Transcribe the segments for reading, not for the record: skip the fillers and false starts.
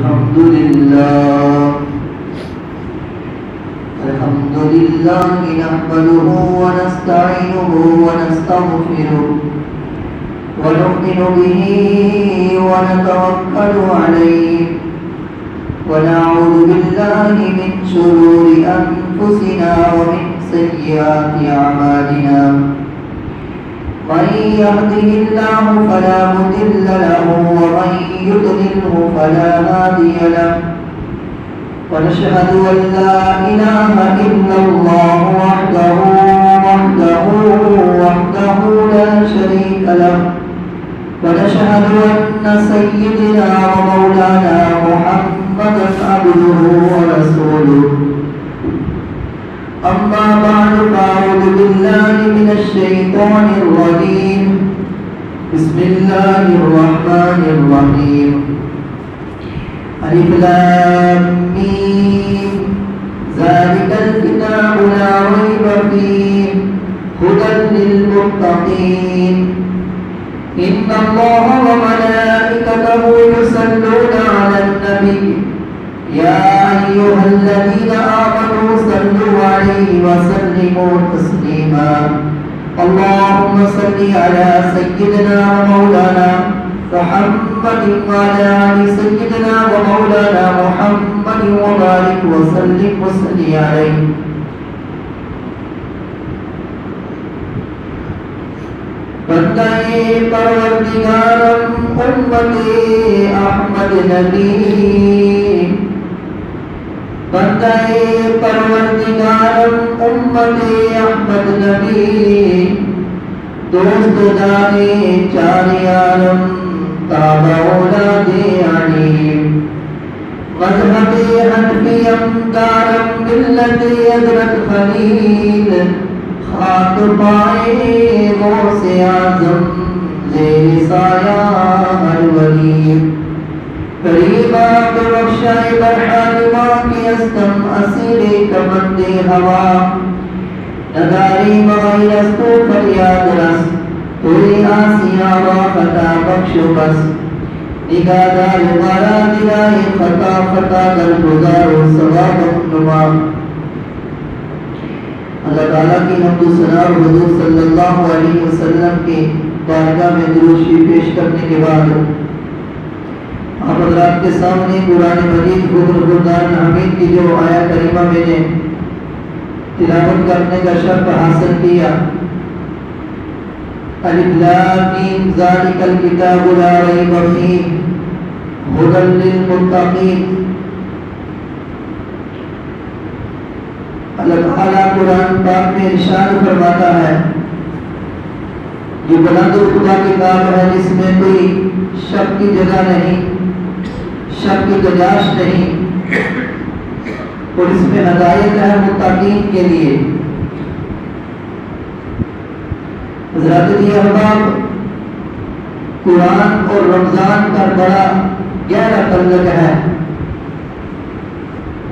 الحمد لله نحمده ونستعينه ونستغفره ونؤمن به ونتوكل عليه ونعوذ بالله من شرور أنفسنا ومن سيئات أعمالنا من يهده الله فلا مضل له ومن يضلله فلا هادي له ونشهد أن لا إله إلا الله وحده لا شريك له ونشهد أن سيدنا ومولانا محمدا عبده ورسوله أما بعد فأعوذ بالله من الشيطان الرجيم بسم الله الرحمن الرحيم ألف لام ميم ذلك الكتاب لا ريب فيه هدى للمتقين إن الله وملائكته يصلون على النبي يا أيها الذين آمنوا صلوا عليه وسلموا تسليما اللهم صل على سيدنا ومولانا محمد وعلى آل سيدنا ومولانا محمد وبارك وسلم عليه بندہ پروردگارم امت احمد نبی بندہ پروردگارم امت احمد نبی دوست دانے چار عالم تابع اولاد علی مذہب حنفیم دارم ملت حضرت خلیل خاک پائے غوث اعظم زیر سایہ الولی قریبا ببخشائے برحان ماں کی استم اسیر کمند ہوا نداری مغیر استو فریاد رس توی آسیاں و خطا بخشو بس نگادار مارا دلائی خطا خطا در گزارو ثواب نما اللہ تعالیٰ کی حمد و ثنا حضور صلی اللہ علیہ وسلم کی بارگاہ میں درود شریف پیش کرنے کے بعد آپ حضرات کے سامنے قرآن مجید قرآن حمید کی جو آیہ کریمہ میں نے تلاوت کرنے کا شرف حاصل کیا الف لام میم ذالک الکتاب لا ریب فیہ ھدی للمتقین اللہ تعالیٰ قرآن پاک میں ارشاد فرماتا ہے یہ بلند خدا کتاب ہے جس میں کوئی شک کی جگہ نہیں شک کی گنجائش نہیں اور اس میں ہدایت ہے متقین کے لیے حضرات احباب قرآن اور رمضان کا بڑا گہرا تعلق ہے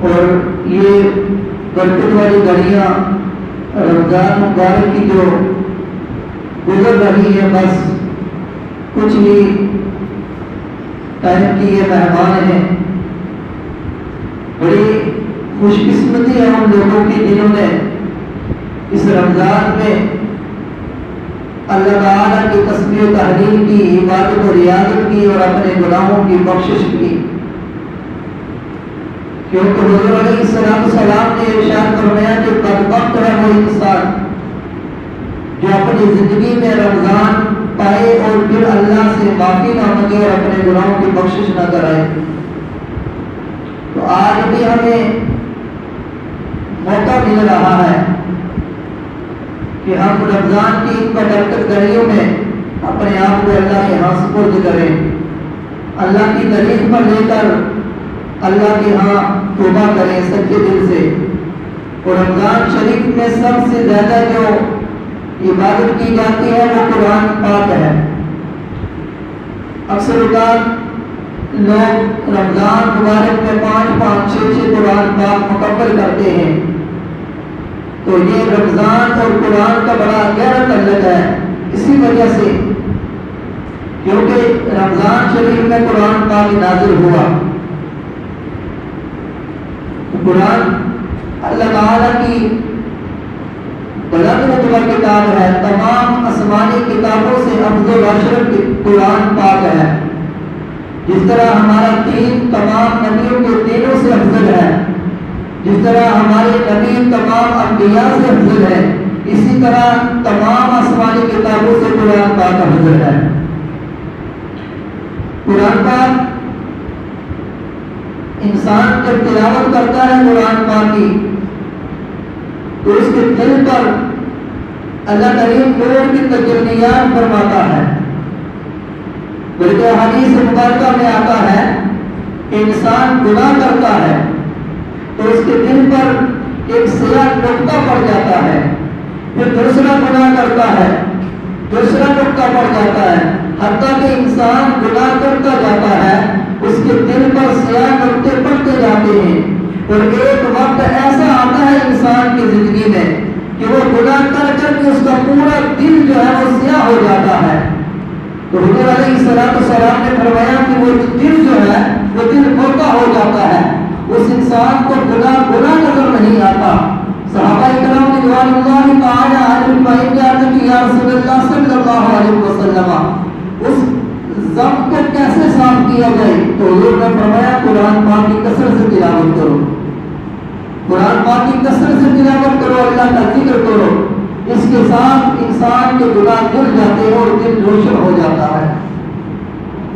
اور یہ برکت والی گھڑیاں رمضان مبارک کی جو گزر رہی ہے بس کچھ ہی ٹائم کی یہ مہمان ہیں بڑی خوش قسمتی ہے ہم لوگوں کی جنہوں نے اس رمضان میں اللہ تعالیٰ کی تسبیح و تحلیل کی عبادت و ریاضت کی اور اپنے گناہوں کی بخشش کی کیونکہ حضور علیہ السلام نے ارشاد فرمایا کہ بدبخت ہے وہ انسان جو اپنی زندگی میں رمضان پائے اور پھر اللہ سے معافی نہ مانگے اور اپنے گناہوں کی بخشش نہ کرائے تو آج بھی ہمیں موقع مل رہا ہے کہ ہم رمضان کی ان برکت گھڑیوں میں اپنے آپ کو اللہ کے ہاں سپرد کریں اللہ کی تعریف پر لے کر اللہ کے ہاں توبہ کریں سچے دل سے اور رمضان شریف میں سب سے زیادہ جو عبادت کی جاتی ہے وہ قرآن پاک ہے اکثر اوقات لوگ رمضان مبارک میں 5-6 قرآن پاک مکمل کرتے ہیں تو یہ رمضان اور قرآن کا بڑا گہرا تعلق ہے اسی وجہ سے کیونکہ رمضان شریف میں قرآن پاک نازل ہوا قرآن اللہ تعالیٰ کی بلند رتبہ کتاب ہے، تمام آسمانی کتابوں سے افضل و اشرف قرآن پاک ہے۔ جس طرح ہمارا دین تمام نبیوں کے دینوں سے افضل ہے، جس طرح ہمارے نبی تمام انبیاء سے افضل ہے، اسی طرح تمام آسمانی کتابوں سے قرآن پاک افضل ہے۔ قرآن پاک انسان جب تلاوت کرتا ہے قرآن پاک کی تو اس کے دل پر اللہ کریم نور کی تجلیات فرماتا ہے۔ بلکہ حدیث مبارکہ میں آتا ہے کہ انسان گناہ کرتا ہے تو اس کے دل پر ایک سیاہ نقطہ پڑ جاتا ہے، پھر دوسرا گناہ کرتا ہے، دوسرا نقطہ پڑ جاتا ہے، حتیٰ کہ انسان گناہ کرتا جاتا ہے، اس کے دل پر سیاہ نقطے پڑتے جاتے ہیں، اور ایک وقت ایسا آتا ہے انسان کی زندگی میں کہ وہ گناہ کر کر کے اس کا پورا دل جو ہے وہ سیاہ ہو جاتا ہے۔ تو حضور علیہ السلام نے فرمایا کہ وہ دل جو ہے وہ دل موٹا ہو جاتا ہے، اس انسان کو گناہ نظر نہیں آتا۔ صحابہ کرام نے رضوان اللہ تعالی علیہم فرمایا کہ یا رسول اللہ صلی اللہ علیہ وسلم اس ذنب کو کیسے صاف کیا جائے؟ تو حضور نے فرمایا قرآن پاک کی کثرت سے تلاوت کرو، قرآن پاک کی کثرت سے تلاوت کرو، اللہ کا ذکر کرو، اس کے ساتھ انسان کے گناہ دھل جاتے ہیں اور دل روشن ہو جاتا ہے۔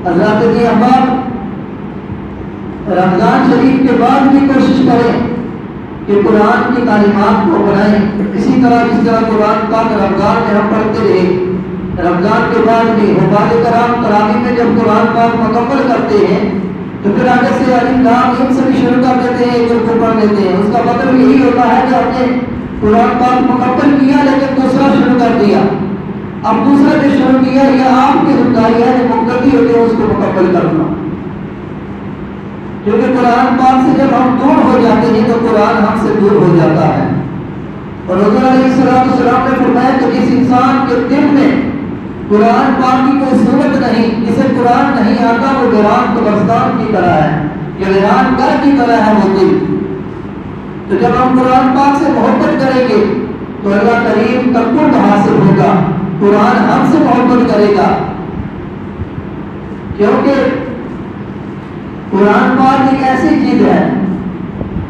حضرات جی احباب، رمضان شریف کے بعد بھی کوشش کریں کہ قرآن کی تعلیمات کو بنائیں، اسی طرح جس طرح قرآن پاک رمضان میں ہم پڑھتے رہے، رمضان کے بعد بھی حفاظ کرام تراویح میں جب قرآن پاک مکمل کرتے ہیں تو پھر آگے سے الف لام میم سے بھی شروع کر دیتے ہیں، جو پڑھ لیتے ہیں۔ اس کا مطلب یہی ہوتا ہے کہ ہم نے قرآن پاک مکمل کیا لیکن دوسرا شروع کر دیا، اب دوسرا جو شروع کیا یہ آپ کی ذمہ داری ہے جو مقتدی ہوتے ہیں اس کو مکمل کرنا، کیونکہ قرآن پاک سے جب ہم دور ہو جاتے ہیں تو قرآن ہم سے دور ہو جاتا ہے۔ اور حضور علیہ السلام نے فرمایا کہ جس انسان کے دل میں قرآن پاک کی کوئی صورت نہیں، جسے قرآن نہیں آتا، وہ ویران قبرستان کی طرح ہے، یہ ویران گھر کی طرح ہے وہ دل۔ تو جب ہم قرآن پاک سے محبت کریں گے تو اللہ کریم کا قرب حاصل ہوگا، قرآن ہم سے محبت کرے گا، کیونکہ قرآن پاک ایک ایسی چیز ہے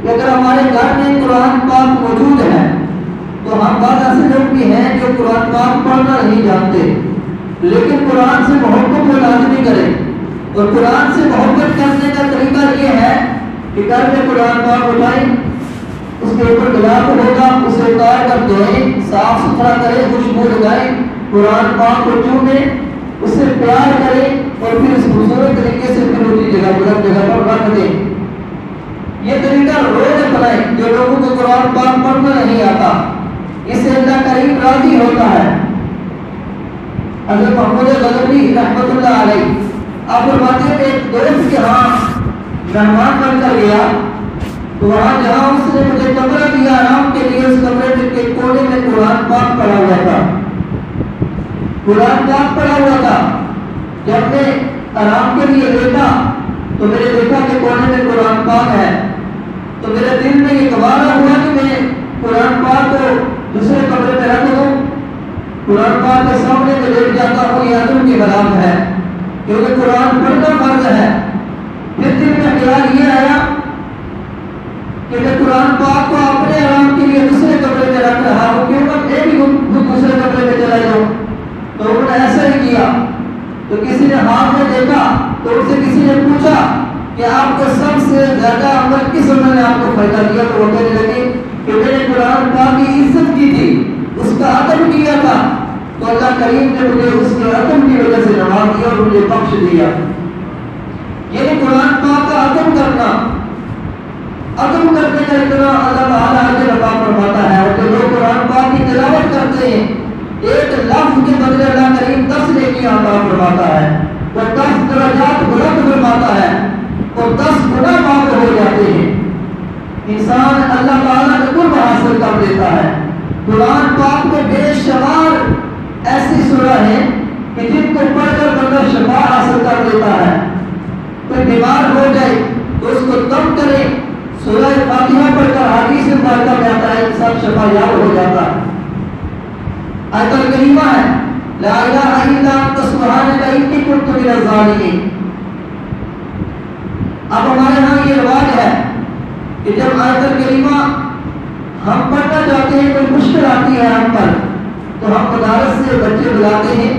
کہ اگر ہمارے گھر میں قرآن پاک موجود ہے تو ہم بعض ایسے لوگ بھی ہیں جو قرآن پاک پڑھنا نہیں جانتے، لیکن قرآن سے محبت کو لازمی کریں، اور قرآن سے محبت کرنے کا طریقہ یہ ہے کہ گھر میں قرآن پاک اٹھائیں، اس کے اوپر گلاب ہوگا، اسے اتار کر دھوئیں، صاف ستھرا کریں، خوشبو لگائیں، قرآن پاک کو چومیں، اس سے پیار کریں، اور پھر اس خوبصورت طریقے سے پھر اسی جگہ پر رکھ دیں۔ یہ طریقہ روز اپنائیں۔ جو لوگوں کو قرآن پاک پڑھنا نہیں آتا، اس سے اللہ کریم راضی ہوتا ہے۔ حضرت محمود غزنوی رحمۃ اللہ علیہ آپ فرماتے ہیں کہ ایک دوست کے ہاں مہمان بن کر گیا تو وہاں جہاں اس نے مجھے کمرہ دیا آرام کے لیے، اس کمرے کے کونے میں قرآن پاک پڑھا ہوا تھا، قرآن پاک پڑھا ہوا تھا۔ جب میں آرام کے لیے لیٹا تو میں نے دیکھا کہ کونے میں قرآن پاک ہے، تو میرے دل میں یہ گوارا ہوا کہ میں قرآن پاک کو دوسرے کمرے میں رکھ دوں، قرآن پاک کے سامنے میں لیٹ جاتا ہوں، یہ ادب کی خلاف ہے، کیونکہ قرآن پڑھنا فرض ہے۔ پھر دل میں خیال یہ آیا کہ میں قرآن پاک کو اپنے آرام کے لیے دوسرے کمرے میں رکھ رہا ہوں، کیوں نہ میں بھی دوسرے کمرے میں چلا جاؤں۔ تو انہوں نے ایسا ہی کیا، تو کسی نے ہاتھ میں دیکھا تو ان سے کسی نے پوچھا کہ آپ کو سب سے زیادہ عمل کس عمل نے آپ کو فائدہ دیا؟ تو وہ کہنے لگے کہ میں نے قرآن پاک کی عزت کی تھی، اس کا ادب کیا تھا، تو اللہ کریم نے مجھے اس کے ادب کی وجہ سے نواز دیا اور مجھے بخش دیا۔ یعنی قرآن پاک کا ادب کرنا، ادب کرنے کا اتنا اللہ تعالیٰ اجر عطا فرماتا ہے۔ اور جو لوگ قرآن پاک کی تلاوت کرتے ہیں، ایک لفظ کے بدلے اللہ کریم 10 نیکیاں عطا فرماتا ہے، وہ 10 درجات بلند فرماتا ہے، اور 10 گناہ معاف ہو جاتے ہیں۔ انسان اللہ تعالیٰ کا قرب حاصل کر دیتا ہے۔ قرآن پاک میں بے شمار ایسی سورہ ہیں کہ جن کو پڑھ کر بندہ شفا حاصل کر لیتا ہے۔ کوئی بیمار ہو جائے تو اس کو دم کرے، سورہ فاتحہ استفادہ کرتا ہے انسان شفا یاب ہو جاتا ہے. آیت الکریمہ ہے لا الہ الا انت سبحانک انی کنت من الظالمین. اب ہمارے ہاں یہ رواج ہے کہ جب آیت الکریمہ ہم پڑھنا چاہتے ہیں کوئی مشکل آتی ہے ہم پر تو ہم مدارس سے بچے بلاتے ہیں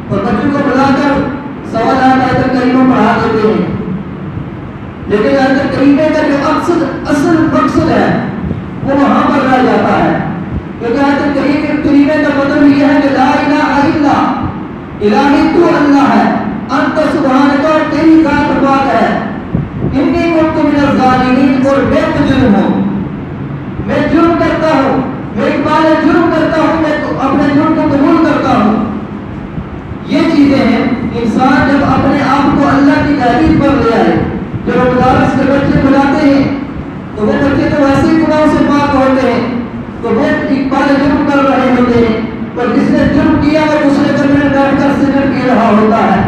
اور بچوں کو بلا کر سوالات آیت الکریمہ پڑھا دیتے ہیں. لیکن آیت الکریمہ کا جو اصل مقصد ہے وہ وہاں پر رہ جاتا ہے. کیونکہ آیت الکریمہ کا مطلب یہ ہے کہ لا الہ الا الہی تو اللہ ہے، انت سبحانک تیری ذات پاک ہے، انی کنت من الظالمین اور میں مجرم ہوں، میں جرم کرتا ہوں، میں اقبال جرم کرتا ہوں، میں اپنے جرم کو قبول کرتا ہوں. یہ چیزیں ہیں انسان جب اپنے آپ کو اللہ کی تعریف پر لے آئے. جب مدارس کے بچے بلاتے ہیں تو وہ بچے تو ویسے ہی گناہوں سے پاک ہوتے ہیں تو وہ اقبال جرم کر رہے ہوتے ہیں، اور جس نے جرم کیا وہ دوسرے کمرے میں بیٹھ کر سگریٹ پی رہا ہوتا ہے.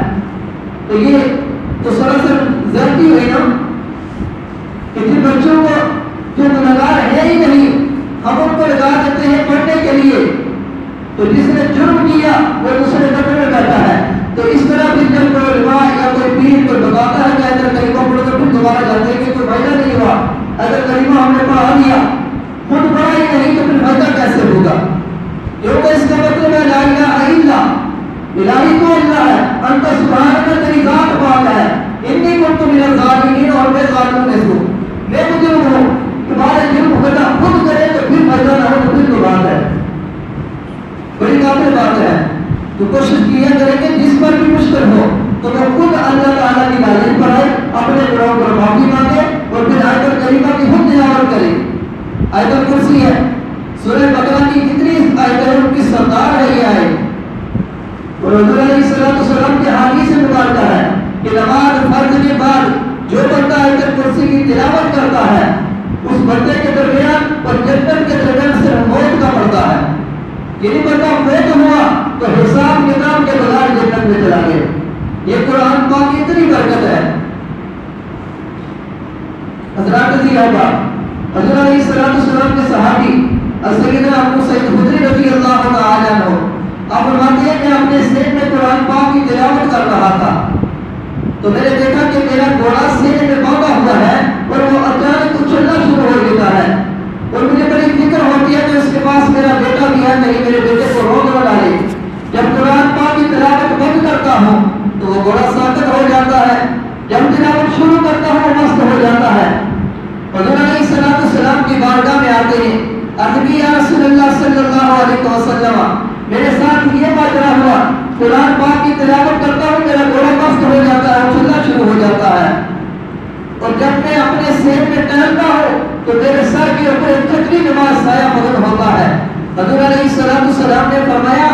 تو یہ تو سراسر زیادتی ہوئی نا کہ جن بچوں کو جو گنہگار ہے ہی نہیں ہم ان کو لگا دیتے ہیں پڑھنے کے لیے، تو جس نے جرم کیا وہ دوسرے کمرے میں بیٹھا ہے. تو اس طرح بھی جب کوئی علماء یا کوئی پیر کوئی بتاتا ہے کہ اگر کریمہ پڑھ کر پھر دوبارہ جاتے ہیں کہ کوئی فائدہ نہیں ہوا، اگر کریمہ ہم نے پڑھا دیا خود پڑھا ہی نہیں تو پھر فائدہ کیسے ہوگا؟ کیونکہ اس کا مطلب ہے لا الہ الا الہی تو اللہ ہے، انت سبحانک تیری ذات پاک ہے، انی کنت من الظالمین اور میں ظالموں میں سے ہوں، میں مجرم ہوں. تمہارے جرم خدا خود کرے تو پھر فائدہ نہ ہو تو پھر تو بات ہے بڑی قابل بات ہے. تو کوشش کیا کریں کہ جس پر بھی مشکل ہو تو وہ خود اللہ تعالیٰ کی تعریف پڑھائے، اپنے گناہوں پر معافی مانگے اور پھر آیت الکریمہ کی خود تلاوت کرے. آیت الکرسی ہے، سورہ بقرہ کی جتنی آیتیں ہیں ان کی سردار ہے یہ آیت. اور حضور علیہ السلام کے حدیث سے مبارکہ ہے کہ نماز فرض کے بعد جو بندہ آیت الکرسی کی تلاوت کرتا ہے اس بندے کے درمیان اور جنت کے درمیان صرف موت کا پردہ ہے. یعنی بندہ موت ہوا تو حساب کتاب کے بغیر جنت میں چلا گیا. یہ قرآن پاک کی اتنی برکت ہے. حضرات صحابہ حضور علیہ السلام کے صحابی سیدنا ابو سعید خدری رضی اللہ تعالی عنہ آپ فرماتے ہیں کہ اپنے سینے میں قرآن پاک کی تلاوت کر رہا تھا تو میں نے دیکھا کہ میرا گھوڑا سینے میں باندھا ہوا ہے اور وہ اچانک اچھلنا شروع ہو جاتا ہے اور مجھے بڑی فکر ہوتی ہے کہ اس کے پاس میرا بیٹا بھی ہے، کہیں میرے بیٹے کو روک نہ ڈالے. جب قرآن پاک کی تلاوت بند کرتا ہوں تو وہ گھوڑا ساکت ہو جاتا ہے، جب تلاوت شروع کرتا ہوں مست ہو جاتا ہے. حضور علیہ السلام کی بارگاہ میں آتے ہیں، عرض کی یا رسول اللہ صلی اللہ علیہ وسلم میرے ساتھ یہ ماجرا ہوا، قرآن پاک کی تلاوت کرتا ہوں میرا گھوڑا مست ہو جاتا ہے، چلنا شروع ہو جاتا ہے، اور جب میں اپنے سیر میں ٹہلتا ہوں تو میرے سر کے اوپر ایک کچری نماز سایہ مدد ہوتا ہے. حضور علیہ السلام نے فرمایا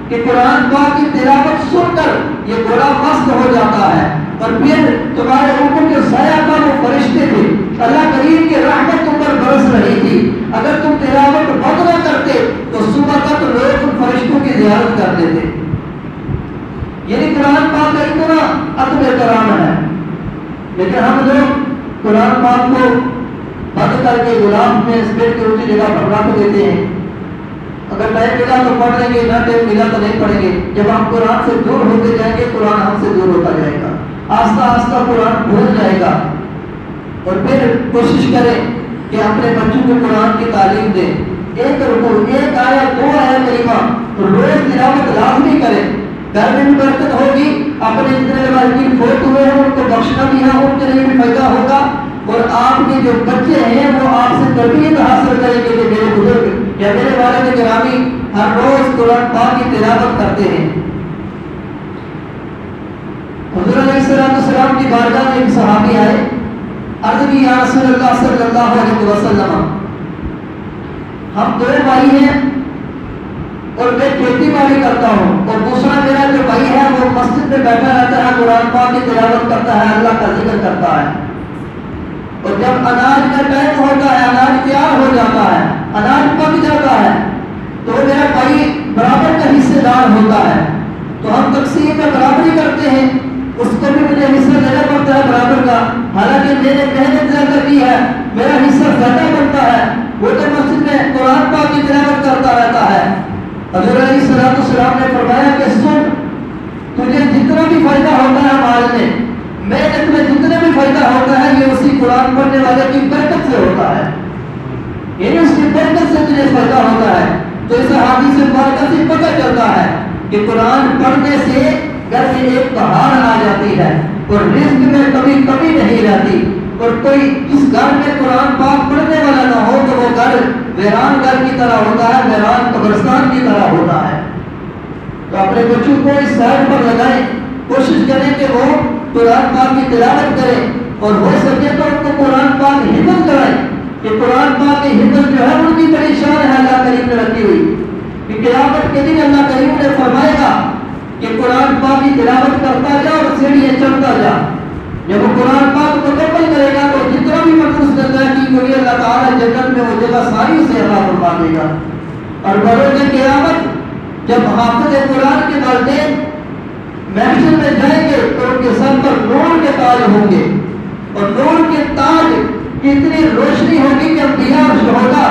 کہ قرآن پاک کی تلاوت سن کر یہ گھوڑا مست ہو جاتا ہے اور پھر تمہارے اوپر جو سایہ تھا وہ فرشتے تھے، اللہ کریم کی رحمت تم پر برس رہی تھی. اگر تم تلاوت بند نہ کرتے تو صبح تک لوگ ان فرشتوں کی زیارت کر دیتے. یعنی قرآن پاک کا اتنا عدم احترام ہے، لیکن ہم لوگ قرآن پاک کو بند کر کے غلاف میں اس بیٹ کی اونچی جگہ پر رکھ دیتے ہیں. اگر ٹائم ملا تو پڑھ لیں گے، نہ ٹائم ملا تو نہیں پڑھیں گے. جب ہم قرآن سے دور ہوتے جائیں گے قرآن ہم سے دور ہوتا جائے گا، آہستہ آہستہ قرآن بھول جائے گا. اور پھر کوشش کریں کہ اپنے بچوں کو قرآن کی تعلیم دیں. ایک رکوع، ایک آیت، دو آیت کریمہ روز تلاوت لازمی کریں. گھر میں بھی برکت ہوگی، اپنے جتنے والدین فوت ہوئے ہیں ان کو بخشنا بھی ہے، ان کے لیے بھی فائدہ ہوگا، اور آپ کے جو بچے ہیں وہ آپ سے تربیت حاصل کریں گے کہ میرے بزرگ یا میرے والد گرامی ہر روز قرآن پاک کی تلاوت کرتے ہیں. حضور علیہ السلام کی بارگاہ میں ایک صحابی آئے، عرض کی یا رسول اللہ صلی اللہ علیہ وسلم ہم دو بھائی ہیں اور میں کھیتی باڑی کرتا ہوں اور دوسرا میرا جو بھائی ہے وہ مسجد میں بیٹھا رہتا ہے، قرآن پاک کی تلاوت کرتا ہے، اللہ کا ذکر کرتا ہے. اور جب اناج کا ٹائم ہوتا ہے، اناج تیار ہو جاتا ہے، اناج پک جاتا ہے تو میرا بھائی برابر کا حصے دار ہوتا ہے. تو ہم تقسیم میں برابری کرتے ہیں، اس کو بھی مجھے حصہ دینا پڑتا ہے برابر کا، حالانکہ میں نے محنت زیادہ کی ہے، میرا حصہ زیادہ بنتا ہے، وہ تو قرآن پڑھنے والے کی برکت سے ہوتا ہے، یعنی اس کی برکت سے تجھے فائدہ ہوتا ہے۔ تو اس حدیث مبارکہ سے پتہ چلتا ہے کہ قرآن پڑھنے سے گھر میں ایک بہار آ جاتی ہے اور رزق میں کبھی کمی نہیں رہتی، اور کوئی جس گھر میں قرآن پاک پڑھنے والا نہ ہو تو وہ گھر ویران گھر کی طرح ہوتا ہے، ویران قبرستان کی طرح ہوتا ہے۔ تو اپنے بچوں کو اس سائڈ پر لگائیں، کوشش کریں کہ وہ قرآن پاک کی تلاوت کریں، اور ہو سکے تو ان کو قرآن پاک حفظ کرائیں کہ قرآن پاک کی حفظ جو ہے ان کی بڑی شان ہے اللہ کریم نے رکھی ہوئی، کہ قیامت کے دن اللہ کریم نے فرمائے گا کہ قرآن پاک کی تلاوت کرتا جا اور سیڑھیاں چڑھتا جا۔ جب وہ قرآن پاک مکمل کرے گا تو جتنا بھی مخلوق نے طے کی ہوئی اللہ تعالیٰ جنت میں وہ جگہ ساری اسے عطا فرما دے گا۔ اور بروز قیامت جب حافظ قرآن کے والدین محشر میں جائیں گے تو ان کے سر پر نور کے تاج ہوں گے، اور نور کے تاج کی اتنی روشنی ہوگی کہ انبیاء اور شہداء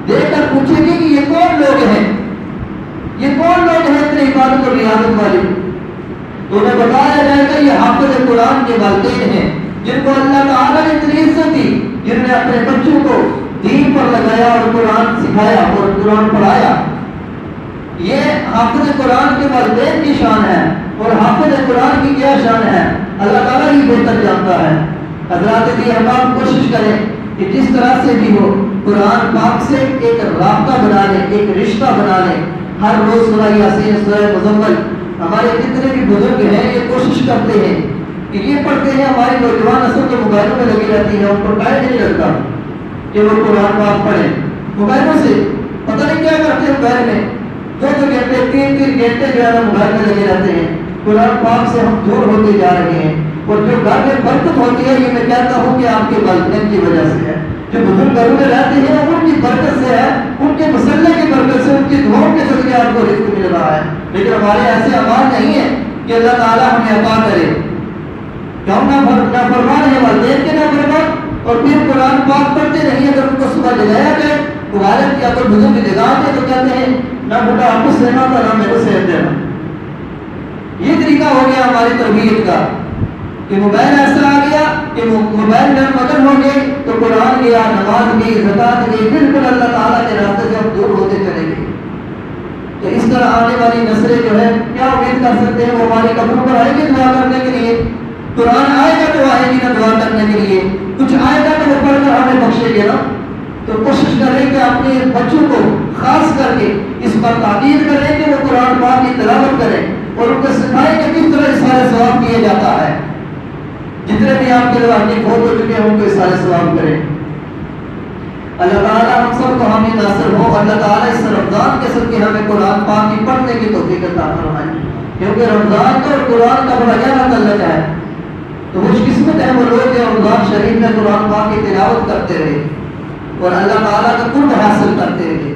دیکھ کر پوچھیں گے کہ یہ کون لوگ ہیں، یہ کون لوگ ہیں اتنی عبادت اور ریاضت والے؟ تو انہیں بتایا جائے گا یہ حافظ قرآن کے والدین ہیں جن کو اللہ تعالیٰ نے اتنی عزت دی، جن نے اپنے بچوں کو دین پر لگایا اور قرآن سکھایا اور قرآن پڑھایا۔ یہ حافظ قرآن کے والدین کی شان ہے، اور حافظ قرآن کی کیا شان ہے اللہ تعالیٰ ہی بہتر جانتا ہے۔ حضرات بھی احباب کوشش کریں کہ جس طرح سے بھی ہو قرآن پاک سے ایک رابطہ بنا لیں، ایک رشتہ بنا لیں۔ ہر روز سورہ یاسین، سورہ مزمل، ہمارے جتنے بھی بزرگ ہیں یہ کوشش کرتے ہیں کہ یہ پڑھتے ہیں، ہماری نوجوان نسل تو موبائلوں میں لگی رہتی ہے، ان کو ٹائم نہیں لگتا کہ وہ قرآن پاک پڑھیں۔ موبائلوں سے پتہ نہیں کیا کرتے ہیں، موبائل میں 2 گھنٹے 3 گھنٹے جو ہے نا موبائل میں لگے رہتے ہیں۔ قرآن پاک سے ہم دور ہوتے جا رہے ہیں، اور جو گھر میں برکت ہوتی ہے یہ میں کہتا ہوں کہ آپ کے والدین کی وجہ سے ہے۔ جو بزرگ گھروں میں رہتے ہیں ان کی برکت سے ہے، ان کے مسلح کی برکت سے، ان کی دعاؤں کے صدقے آپ کو رزق مل رہا ہے۔ لیکن ہمارے ایسے اعمال نہیں ہیں کہ اللہ تعالیٰ ہمیں عطا کرے کہ ہم نہ فرمان ہیں والدین کے نہ فرمان، اور پھر قرآن پاک پڑھتے نہیں۔ اگر ان کو صبح جگایا جائے والد یا کوئی بزرگ جگاتے تو کہتے ہیں نہ بیٹا آپ کو سہنا تھا نہ میرے صحت دینا۔ یہ طریقہ ہو گیا ہماری تربیت کا کہ موبائل ایسا آ گیا کہ موبائل میں مگن ہو گئے تو قرآن گیا، نماز گئی، زکات گئی، بالکل اللہ تعالیٰ کے راستے سے ہم دور ہوتے چلے گئے۔ تو اس طرح آنے والی نسلیں جو ہے کیا امید کر سکتے ہیں وہ ہماری قبروں پر آئے گی دعا کرنے کے لیے؟ قرآن آئے گا تو آئے گی نا دعا کرنے کے لیے، کچھ آئے گا تو وہ پڑھ کر ہمیں بخشے گے نا۔ تو کوشش کریں کہ اپنے بچوں کو خاص کر کے اس پر تاکید کریں کہ وہ قرآن پاک کی تلاوت کریں، اور ان کو سکھائیں کہ کس طرح اس سارے ثواب کیے جاتا ہے۔ جتنے بھی آپ کے لوگ فوت ہو چکے ہیں ان کو اس سارے ثواب کریں۔ اللہ تعالیٰ ہم سب کو حامی ناصر ہو۔ اللہ تعالیٰ اس رمضان کے صدقے ہمیں قرآن پاک کی پڑھنے کی توفیق عطا فرمائے، کیونکہ رمضان تو قرآن کا بڑا گہرا تعلق ہے۔ تو خوش قسمت ہے وہ لوگ جو رمضان شریف میں قرآن پاک کی تلاوت کرتے رہے اور اللہ تعالیٰ کا قرب حاصل کرتے رہے۔